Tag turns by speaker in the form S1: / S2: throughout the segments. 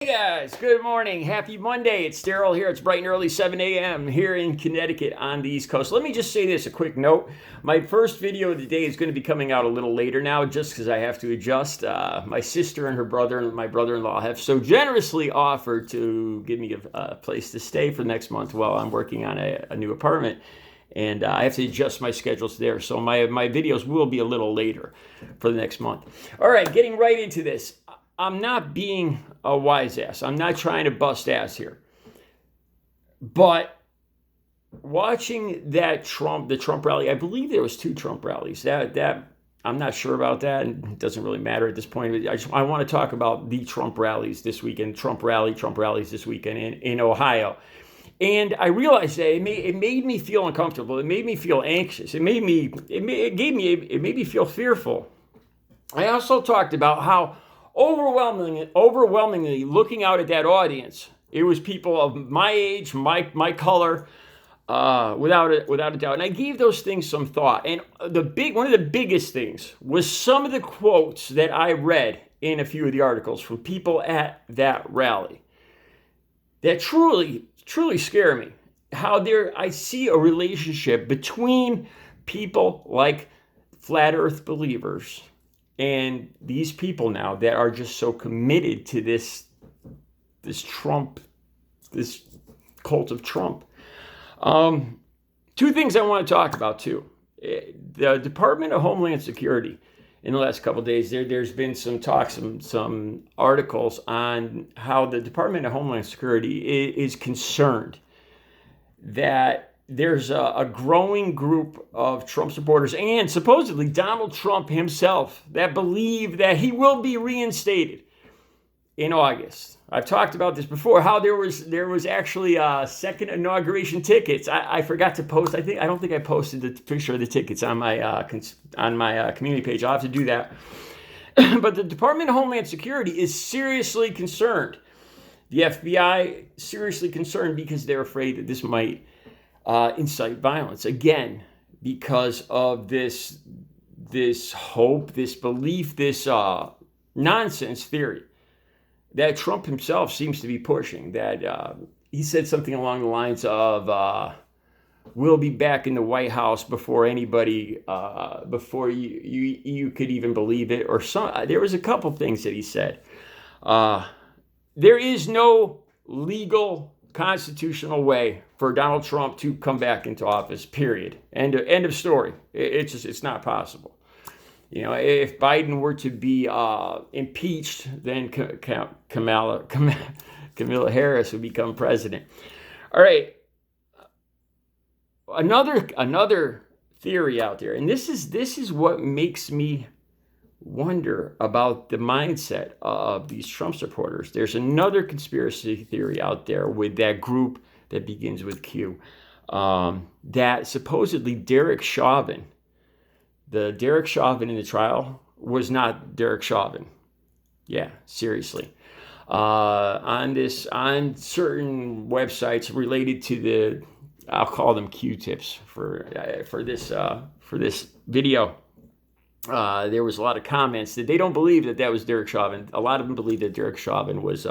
S1: Hey guys, good morning. Happy Monday. It's Daryl here. It's bright and early 7 a.m. here in Connecticut on the East Coast. Let me just say this, a quick note. My first video of the day is going to be coming out a little later now just because I have to adjust. My sister and her brother and my brother-in-law have so generously offered to give me a place to stay for next month while I'm working on a new apartment. And I have to adjust my schedules there. So my videos will be a little later for the next month. All right, getting right into this. I'm not being a wise ass. I'm not trying to bust ass here. But watching the Trump rally, I believe there was 2 Trump rallies. That I'm not sure about that, and it doesn't really matter at this point. I want to talk about the Trump rallies this weekend, Trump rallies this weekend in Ohio. And I realized that it made me feel uncomfortable. It made me feel anxious. It made me feel fearful. I also talked about how overwhelmingly looking out at that audience, it was people of my age, my color, without a doubt. And I gave those things some thought. And one of the biggest things was some of the quotes that I read in a few of the articles from people at that rally that truly scare me. How I see a relationship between people like flat earth believers and these people now that are just so committed to this Trump, this cult of Trump. 2 things I want to talk about too. The Department of Homeland Security in the last couple of days, there's been some talk, some articles on how the Department of Homeland Security is concerned that there's a growing group of Trump supporters and supposedly Donald Trump himself that believe that he will be reinstated in August. I've talked about this before, how there was actually second inauguration tickets. I forgot to post. I don't think I posted the picture of the tickets on my community page. I'll have to do that. But the Department of Homeland Security is seriously concerned. The FBI seriously concerned because they're afraid that this might incite violence again because of this hope, this belief, this nonsense theory that Trump himself seems to be pushing. That he said something along the lines of we'll be back in the White House before anybody, before you could even believe it, or there was a couple things that he said. There is no legal constitutional way for Donald Trump to come back into office, period. End of story. It's not possible. You know, if Biden were to be impeached, then Kamala Harris would become president. All right. Another theory out there, and this is what makes me wonder about the mindset of these Trump supporters. There's another conspiracy theory out there with that group that begins with Q, that supposedly Derek Chauvin, the Derek Chauvin in the trial, was not Derek Chauvin. Yeah, seriously. On certain websites related to I'll call them Q-tips for this video. There was a lot of comments that they don't believe that was Derek Chauvin. A lot of them believe that Derek Chauvin was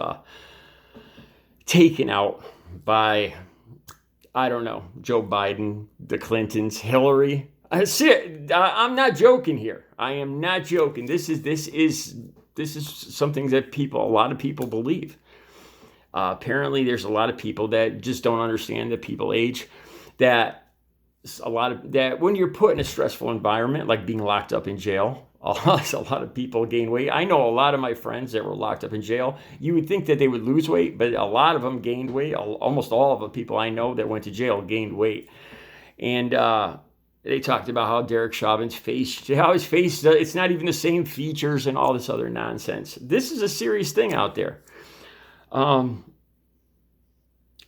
S1: taken out by, I don't know, Joe Biden, the Clintons, Hillary. I'm not joking here. I am not joking. This is something that a lot of people believe. Apparently, there's a lot of people that just don't understand that people age. That when you're put in a stressful environment, like being locked up in jail, a lot of people gain weight. I know a lot of my friends that were locked up in jail. You would think that they would lose weight, but a lot of them gained weight. Almost all of the people I know that went to jail gained weight. And they talked about how Derek Chauvin's face, it's not even the same features and all this other nonsense. This is a serious thing out there.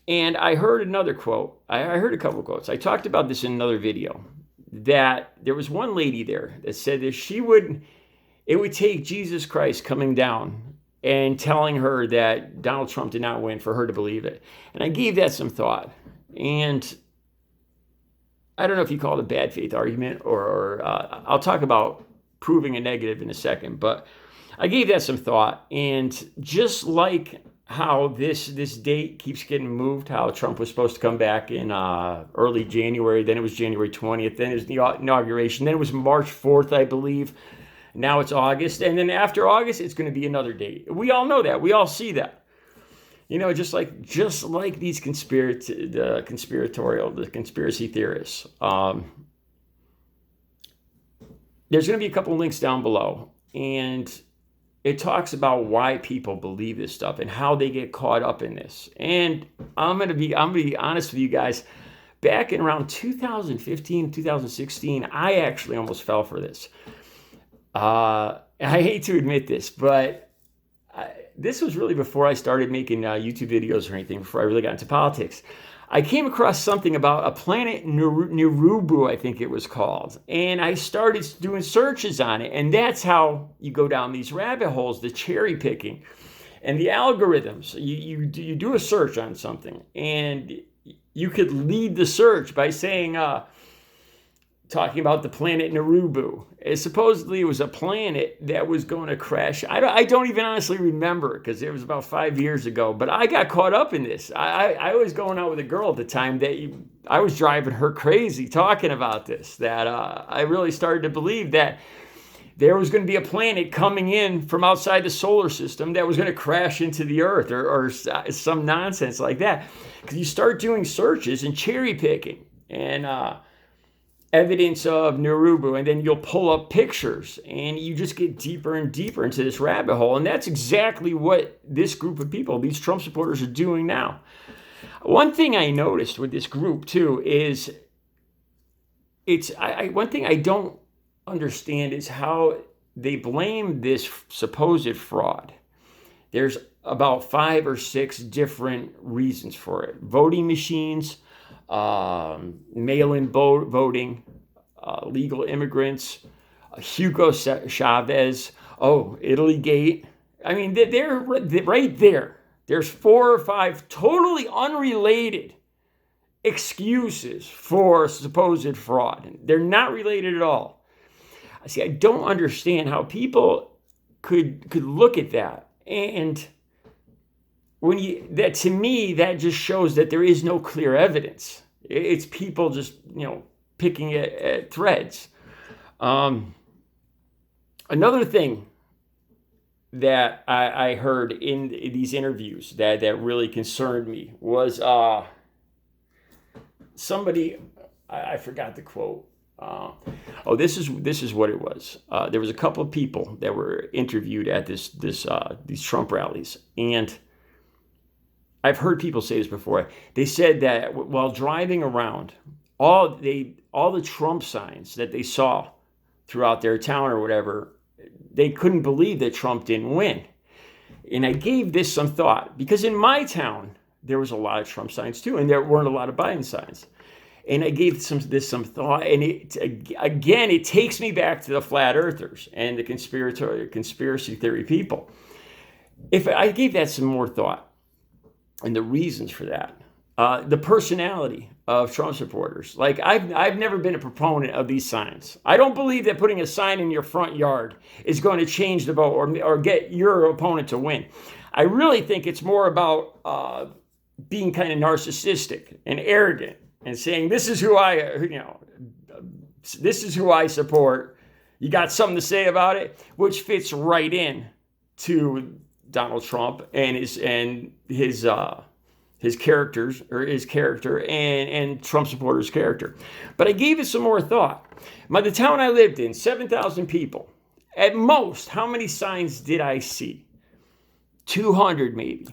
S1: And I heard another quote. I heard a couple of quotes. I talked about this in another video, that there was one lady there that said that it would take Jesus Christ coming down and telling her that Donald Trump did not win for her to believe it. And I gave that some thought. And I don't know if you call it a bad faith argument or I'll talk about proving a negative in a second, but I gave that some thought. And just like how this date keeps getting moved, how Trump was supposed to come back in early January, then it was January 20th, then it was the inauguration, then it was March 4th, I believe. Now it's August, and then after August, it's going to be another date. We all know that. We all see that. Just like these the conspiracy theorists. There's going to be a couple links down below, and it talks about why people believe this stuff and how they get caught up in this. And I'm gonna be honest with you guys. Back in around 2015, 2016, I actually almost fell for this. I hate to admit this, but this was really before I started making YouTube videos or anything, before I really got into politics. I came across something about a planet Nirubu, I think it was called. And I started doing searches on it. And that's how you go down these rabbit holes, the cherry picking and the algorithms. You do a search on something, and you could lead the search by saying, talking about the planet Nirubu. Supposedly it was a planet that was going to crash. I don't even honestly remember, because it was about 5 years ago, but I got caught up in this. I was going out with a girl at the time that I was driving her crazy talking about this, that I really started to believe that there was going to be a planet coming in from outside the solar system that was going to crash into the earth, or some nonsense like that. Because you start doing searches and cherry picking and evidence of Nirubu, and then you'll pull up pictures, and you just get deeper and deeper into this rabbit hole. And that's exactly what this group of people, these Trump supporters, are doing now. One thing I noticed with this group too is one thing I don't understand is how they blame this supposed fraud. There's about 5 or 6 different reasons for it: voting machines, mail-in voting, legal immigrants, Hugo Chavez, Italy Gate. I mean, they're right there. There's 4 or 5 totally unrelated excuses for supposed fraud. They're not related at all. See, I don't understand how people could look at that, and to me, that just shows that there is no clear evidence. It's people just, picking at threads. Another thing that I heard in these interviews that really concerned me was somebody, I forgot the quote. This is what it was. There was a couple of people that were interviewed at these Trump rallies, and I've heard people say this before. They said that while driving around, all the Trump signs that they saw throughout their town or whatever, they couldn't believe that Trump didn't win. And I gave this some thought, because in my town, there was a lot of Trump signs too, and there weren't a lot of Biden signs. And I gave this some thought, and it takes me back to the flat earthers and the conspiracy theory people. If I gave that some more thought, and the reasons for that, the personality of Trump supporters. Like, I've never been a proponent of these signs. I don't believe that putting a sign in your front yard is going to change the vote or get your opponent to win. I really think it's more about being kind of narcissistic and arrogant and saying, this is who I support. You got something to say about it, which fits right in to Donald Trump and his characters, or his character, and Trump supporters' character. But I gave it some more thought. The town I lived in, 7,000 people. At most, how many signs did I see? 200 maybe.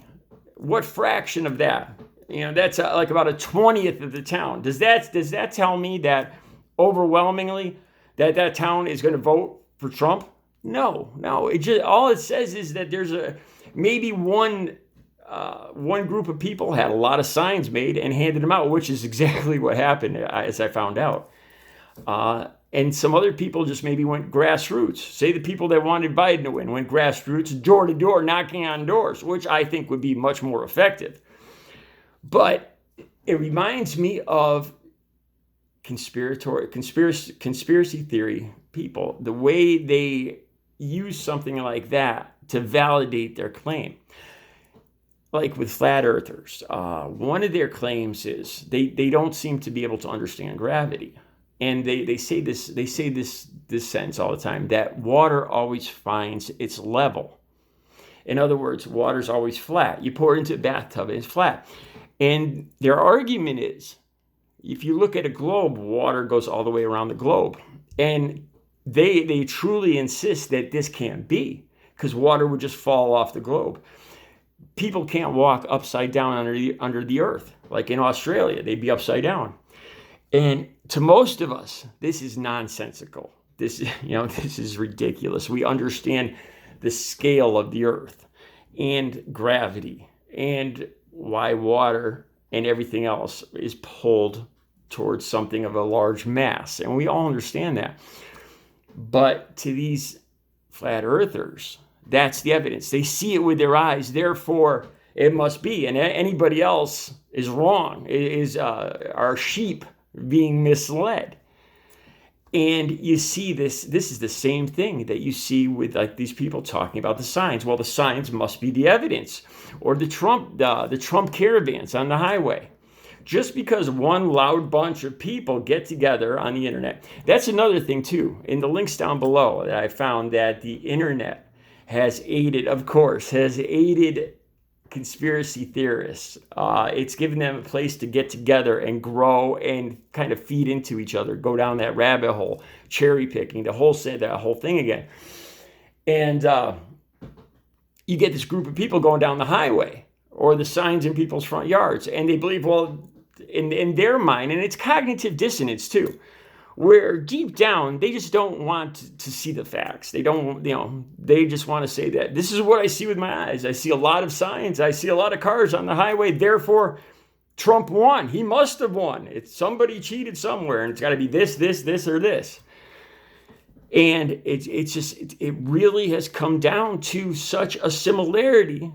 S1: What fraction of that? That's like about a 20th of the town. Does that tell me that overwhelmingly that town is going to vote for Trump? No. It just, all it says is that there's maybe one group of people had a lot of signs made and handed them out, which is exactly what happened, as I found out. And some other people just maybe went grassroots. Say the people that wanted Biden to win went grassroots, door to door, knocking on doors, which I think would be much more effective. But it reminds me of conspiracy theory people, the way they use something like that to validate their claim. like with flat earthers, one of their claims is they don't seem to be able to understand gravity. And they say this sentence all the time, that water always finds its level. In other words, water's always flat. You pour it into a bathtub and it's flat. And their argument is, if you look at a globe, water goes all the way around the globe. And they truly insist that this can't be, because water would just fall off the globe. People can't walk upside down under the earth. Like in Australia, they'd be upside down. And to most of us, this is nonsensical. This is ridiculous. We understand the scale of the earth and gravity and why water and everything else is pulled towards something of a large mass. And we all understand that. But to these flat earthers, that's the evidence. They see it with their eyes. Therefore, it must be. And anybody else is wrong, are sheep being misled. And you see this is the same thing that you see with like these people talking about the signs. Well, the signs must be the evidence. Or the Trump caravans on the highway. Just because one loud bunch of people get together on the internet. That's another thing too. In the links down below that I found, that the internet has aided conspiracy theorists. It's given them a place to get together and grow and kind of feed into each other, go down that rabbit hole, cherry picking, that whole thing again. And you get this group of people going down the highway or the signs in people's front yards, and they believe, well, in their mind, and it's cognitive dissonance too, where deep down they just don't want to see the facts. They don't, they just want to say that this is what I see with my eyes. I see a lot of signs. I see a lot of cars on the highway. Therefore, Trump won. He must have won. It's somebody cheated somewhere, and it's got to be this, or this. And it really has come down to such a similarity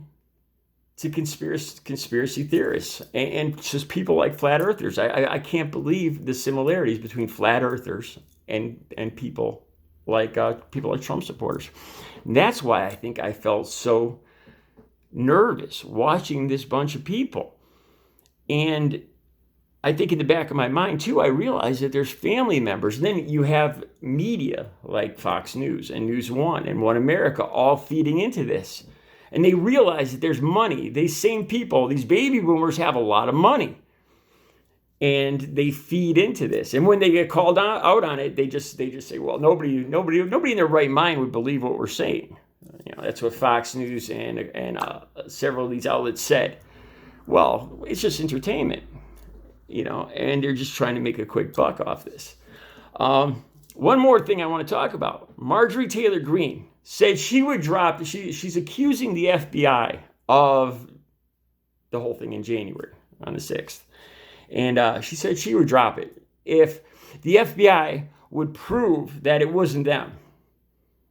S1: to conspiracy theorists and just people like flat earthers. I can't believe the similarities between flat earthers and people like Trump supporters. And that's why I think I felt so nervous watching this bunch of people. And I think in the back of my mind too, I realized that there's family members. And then you have media like Fox News and News One and One America all feeding into this. And they realize that there's money. These same people, these baby boomers, have a lot of money. And they feed into this. And when they get called out on it, they just say, well, nobody in their right mind would believe what we're saying. That's what Fox News and several of these outlets said. Well, it's just entertainment, and they're just trying to make a quick buck off this. One more thing I want to talk about. Marjorie Taylor Greene said she would drop, she's accusing the FBI of the whole thing in January on the 6th. And she said she would drop it if the FBI would prove that it wasn't them.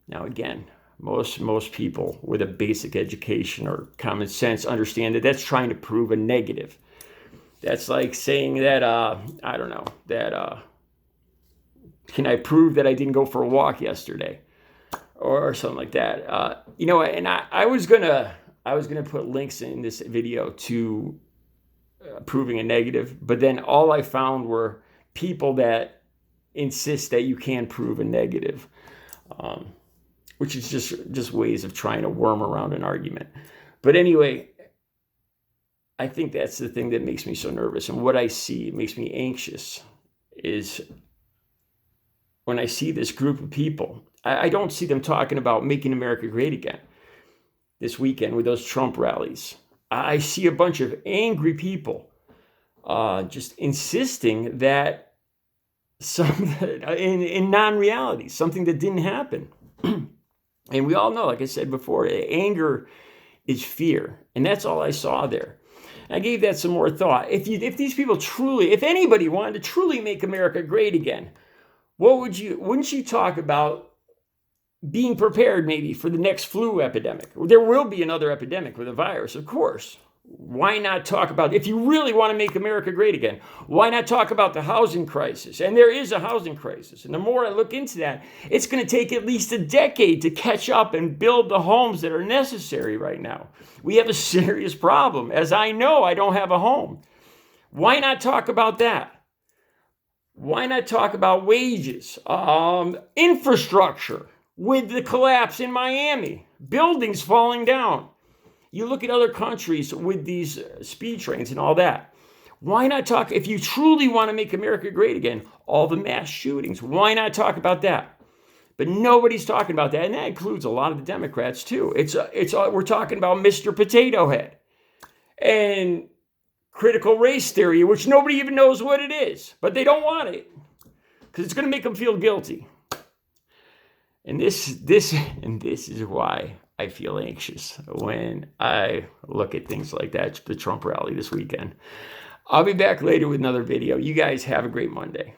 S1: Now, again, most people with a basic education or common sense understand that that's trying to prove a negative. That's like saying that, can I prove that I didn't go for a walk yesterday? Or something like that. And I was gonna put links in this video to proving a negative, but then all I found were people that insist that you can prove a negative, which is just ways of trying to worm around an argument. But anyway, I think that's the thing that makes me so nervous, and what I see makes me anxious is when I see this group of people. I don't see them talking about making America great again this weekend with those Trump rallies. I see a bunch of angry people just insisting that in non-reality, something that didn't happen. And we all know, like I said before, anger is fear. And that's all I saw there. I gave that some more thought. If these people if anybody wanted to truly make America great again, wouldn't you talk about being prepared maybe for the next flu epidemic? There will be another epidemic with a virus, of course. Why not talk about, if you really want to make America great again, why not talk about the housing crisis? And there is a housing crisis. And the more I look into that, it's going to take at least a decade to catch up and build the homes that are necessary right now. We have a serious problem, as I know I don't have a home. Why not talk about that? Why not talk about wages, infrastructure with the collapse in Miami, buildings falling down? You look at other countries with these speed trains and all that. Why not talk, if you truly want to make America great again, all the mass shootings, why not talk about that? But nobody's talking about that, and that includes a lot of the Democrats too. We're talking about Mr. Potato Head and critical race theory, which nobody even knows what it is, but they don't want it because it's going to make them feel guilty. And this is why I feel anxious when I look at things like that, the Trump rally this weekend. I'll be back later with another video. You guys have a great Monday.